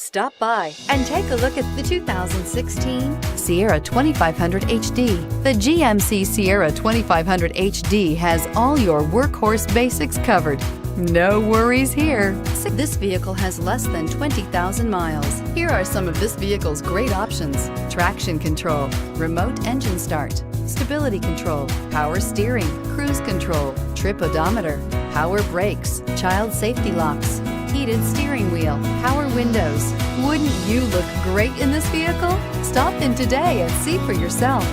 Stop by and take a look at the 2016 Sierra 2500 HD. The GMC Sierra 2500 HD has all your workhorse basics covered. No worries here. This vehicle has less than 20,000 miles. Here are some of this vehicle's great options: traction control, remote engine start, stability control, power steering, cruise control, trip odometer, power brakes, child safety locks, heated steering wheel, power windows. Wouldn't you look great in this vehicle? Stop in today and see for yourself.